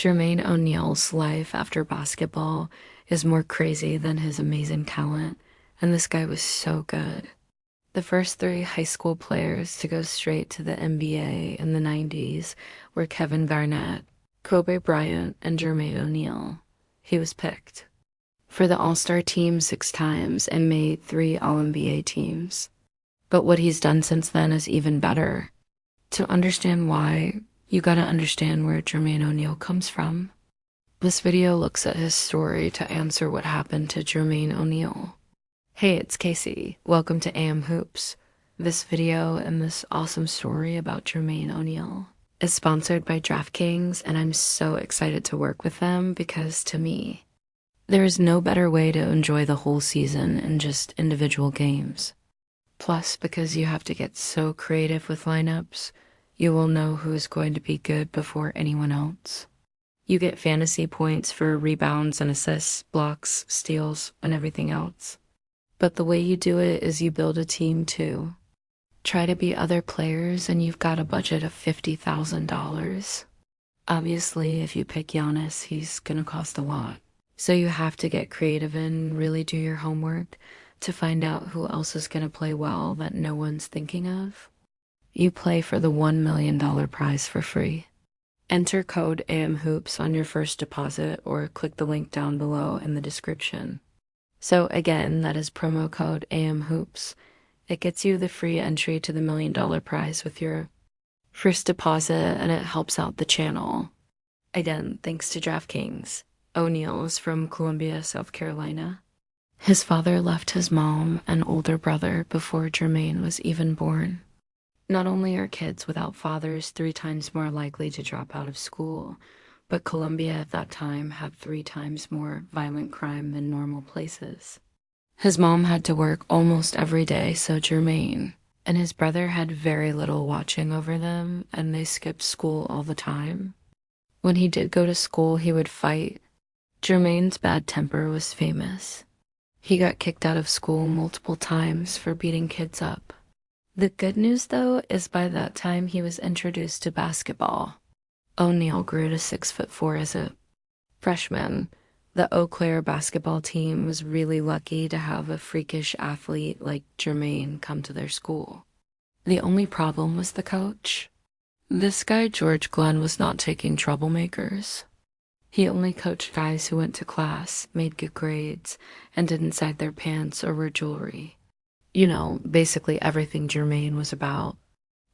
Jermaine O'Neal's life after basketball is more crazy than his amazing talent, and this guy was so good. The first three high school players to go straight to the NBA in the 90s were Kevin Garnett, Kobe Bryant, and Jermaine O'Neal. He was picked for the All-Star team 6 times and made 3 All-NBA teams. But what he's done since then is even better. To understand why, you gotta understand where Jermaine O'Neal comes from. This video looks at his story to answer what happened to Jermaine O'Neal. Hey, it's Casey. Welcome to AM Hoops. This video and this awesome story about Jermaine O'Neal is sponsored by DraftKings, and I'm so excited to work with them because, to me, there is no better way to enjoy the whole season in just individual games. Plus, because you have to get so creative with lineups, you will know who is going to be good before anyone else. You get fantasy points for rebounds and assists, blocks, steals, and everything else. But the way you do it is you build a team too. Try to beat other players and you've got a budget of $50,000. Obviously, if you pick Giannis, he's gonna cost a lot. So you have to get creative and really do your homework to find out who else is gonna play well that no one's thinking of. You play for the $1 million prize for free. Enter code AMHOOPS on your first deposit or click the link down below in the description. So again, that is promo code AMHOOPS. It gets you the free entry to the $1 million prize with your first deposit, and it helps out the channel. Again, thanks to DraftKings. O'Neal is from Columbia, South Carolina. His father left his mom and older brother before Jermaine was even born. Not only are kids without fathers 3 times more likely to drop out of school, but Columbia at that time had 3 times more violent crime than normal places. His mom had to work almost every day, so Jermaine and his brother had very little watching over them, and they skipped school all the time. When he did go to school, he would fight. Jermaine's bad temper was famous. He got kicked out of school multiple times for beating kids up. The good news, though, is by that time he was introduced to basketball. O'Neal grew to 6'4" as a freshman. The Eau Claire basketball team was really lucky to have a freakish athlete like Jermaine come to their school. The only problem was the coach. This guy, George Glenn, was not taking troublemakers. He only coached guys who went to class, made good grades, and didn't sag their pants or wear jewelry. You know, basically everything Jermaine was about.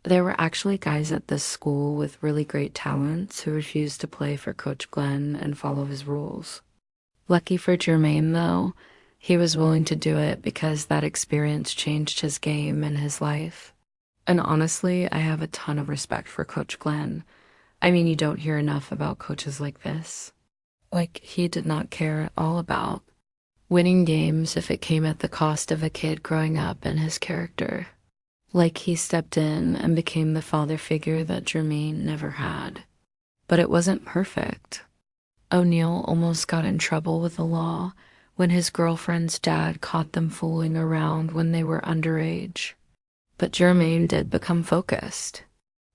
There were actually guys at this school with really great talents who refused to play for Coach Glenn and follow his rules. Lucky for Jermaine, though, he was willing to do it because that experience changed his game and his life. And honestly, I have a ton of respect for Coach Glenn. I mean, you don't hear enough about coaches like this. Like, he did not care at all about winning games if it came at the cost of a kid growing up and his character. Like, he stepped in and became the father figure that Jermaine never had. But it wasn't perfect. O'Neal almost got in trouble with the law when his girlfriend's dad caught them fooling around when they were underage. But Jermaine did become focused.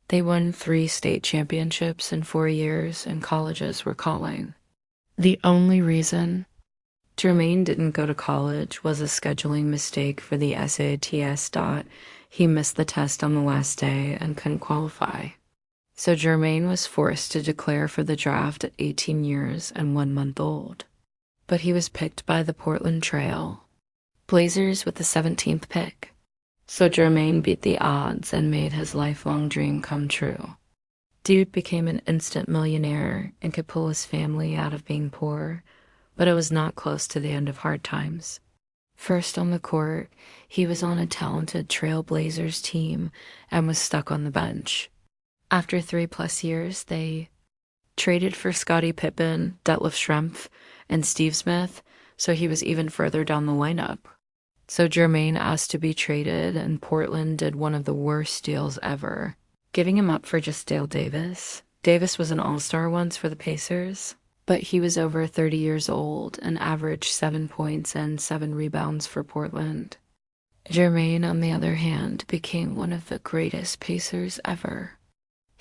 They won 3 state championships in 4 years, and colleges were calling. The only reason Jermaine didn't go to college was a scheduling mistake for the SATS dot. He missed the test on the last day and couldn't qualify. So Jermaine was forced to declare for the draft at 18 years and 1 month old. But he was picked by the Portland Trail Blazers with the 17th pick. So Jermaine beat the odds and made his lifelong dream come true. Dude became an instant millionaire and could pull his family out of being poor, but it was not close to the end of hard times. First on the court, he was on a talented Trail Blazers team and was stuck on the bench. After 3+ years, they traded for Scottie Pippen, Detlef Schrempf, and Steve Smith, so he was even further down the lineup. So Jermaine asked to be traded, and Portland did one of the worst deals ever, giving him up for just Dale Davis. Davis was an all-star once for the Pacers, but he was over 30 years old and averaged 7 points and 7 rebounds for Portland. Jermaine, on the other hand, became one of the greatest Pacers ever.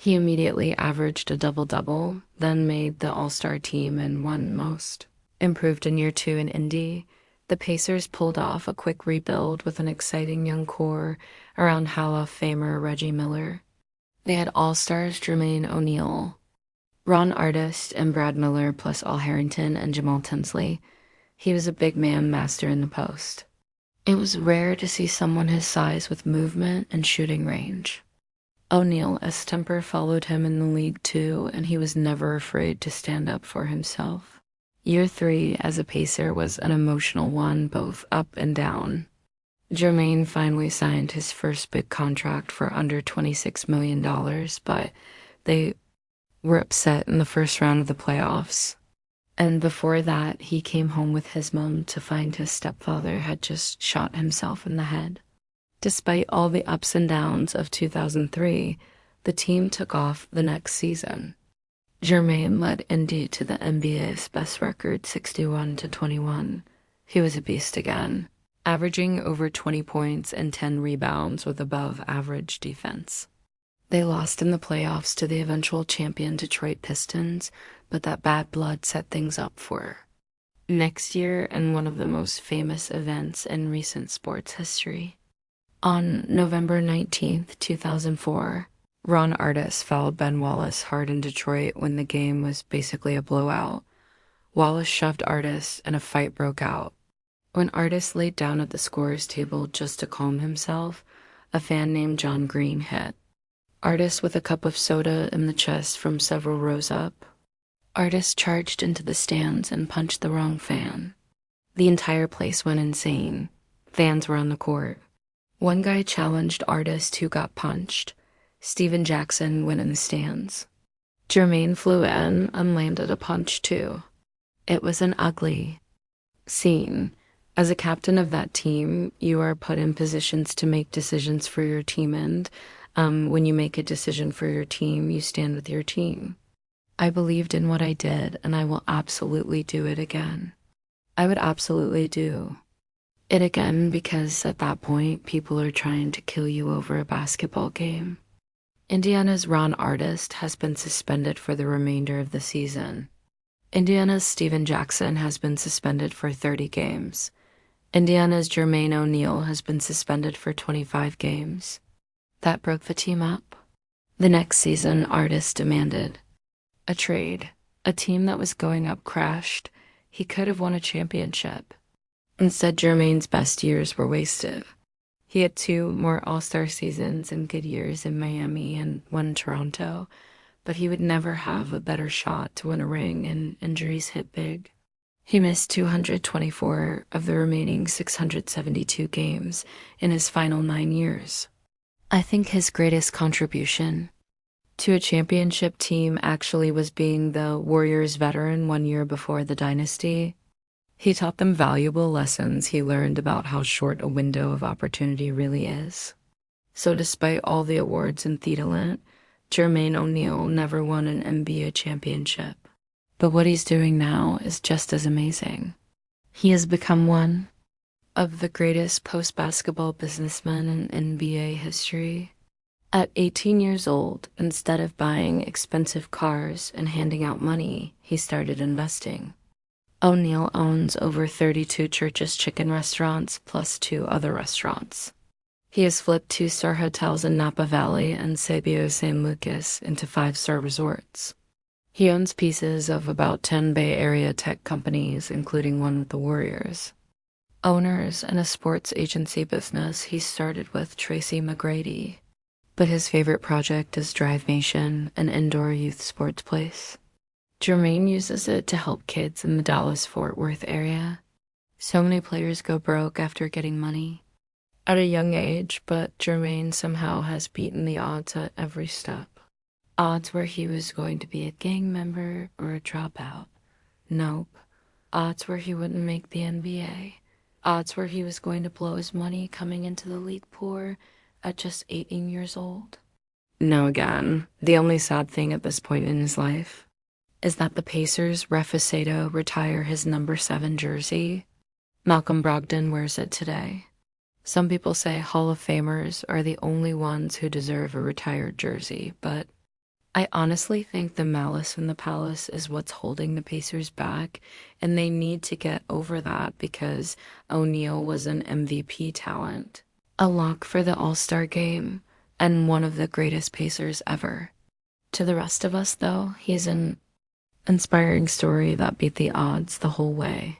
He immediately averaged a double-double, then made the All-Star team and won most. Improved in year 2 in Indy, the Pacers pulled off a quick rebuild with an exciting young core around Hall of Famer Reggie Miller. They had All-Stars Jermaine O'Neal, Ron Artest, and Brad Miller, plus Al Harrington and Jamal Tinsley. He was a big man master in the post. It was rare to see someone his size with movement and shooting range. O'Neal's temper followed him in the league too, and he was never afraid to stand up for himself. Year 3 as a Pacer was an emotional one, both up and down. Jermaine finally signed his first big contract for under $26 million, but they were upset in the first round of the playoffs. And before that, he came home with his mom to find his stepfather had just shot himself in the head. Despite all the ups and downs of 2003, the team took off the next season. Jermaine led Indy to the NBA's best record, 61-21. He was a beast again, averaging over 20 points and 10 rebounds with above-average defense. They lost in the playoffs to the eventual champion Detroit Pistons, but that bad blood set things up for her. Next year, in one of the most famous events in recent sports history. On November 19th, 2004, Ron Artest fouled Ben Wallace hard in Detroit when the game was basically a blowout. Wallace shoved Artest and a fight broke out. When Artest laid down at the scorer's table just to calm himself, a fan named John Green hit. Artest with a cup of soda in the chest from several rows up. Artest charged into the stands and punched the wrong fan. The entire place went insane. Fans were on the court. One guy challenged Artest who got punched. Steven Jackson went in the stands. Jermaine flew in and landed a punch too. It was an ugly scene. As a captain of that team, you are put in positions to make decisions for your team, and when you make a decision for your team, you stand with your team. I believed in what I did, and I will absolutely do it again. I would absolutely do it again because at that point, people are trying to kill you over a basketball game. Indiana's Ron Artest has been suspended for the remainder of the season. Indiana's Steven Jackson has been suspended for 30 games. Indiana's Jermaine O'Neal has been suspended for 25 games. That broke the team up. The next season, Artest demanded a trade. A team that was going up crashed. He could have won a championship. Instead, Jermaine's best years were wasted. He had 2 more All-Star seasons and good years in Miami and 1 in Toronto, but he would never have a better shot to win a ring, and injuries hit big. He missed 224 of the remaining 672 games in his final 9 years. I think his greatest contribution to a championship team actually was being the Warriors veteran 1 year before the dynasty. He taught them valuable lessons he learned about how short a window of opportunity really is. So despite all the awards in Thiedelant, Jermaine O'Neal never won an NBA championship. But what he's doing now is just as amazing. He has become one of the greatest post-basketball businessmen in NBA history. At 18 years old, instead of buying expensive cars and handing out money, he started investing. O'Neal owns over 32 Church's Chicken restaurants plus 2 other restaurants. He has flipped 2-star hotels in Napa Valley and Sebio San Lucas into 5-star resorts. He owns pieces of about 10 Bay Area tech companies, including one with the Warriors. Owners and a sports agency business he started with Tracy McGrady, but his favorite project is Drive Nation, an indoor youth sports place. Jermaine uses it to help kids in the Dallas-Fort Worth area. So many players go broke after getting money at a young age, but Jermaine somehow has beaten the odds at every step. Odds where he was going to be a gang member or a dropout. Nope. Odds where he wouldn't make the NBA. Odds where he was going to blow his money coming into the league poor at just 18 years old. No, again, the only sad thing at this point in his life is that the Pacers' Refusato retire his number 7 jersey. Malcolm Brogdon wears it today. Some people say Hall of Famers are the only ones who deserve a retired jersey, but I honestly think the malice in the palace is what's holding the Pacers back, and they need to get over that because O'Neal was an MVP talent, a lock for the All-Star game, and one of the greatest Pacers ever. To the rest of us, though, he's an inspiring story that beat the odds the whole way.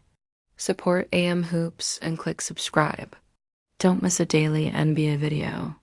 Support AM Hoops and click subscribe. Don't miss a daily NBA video.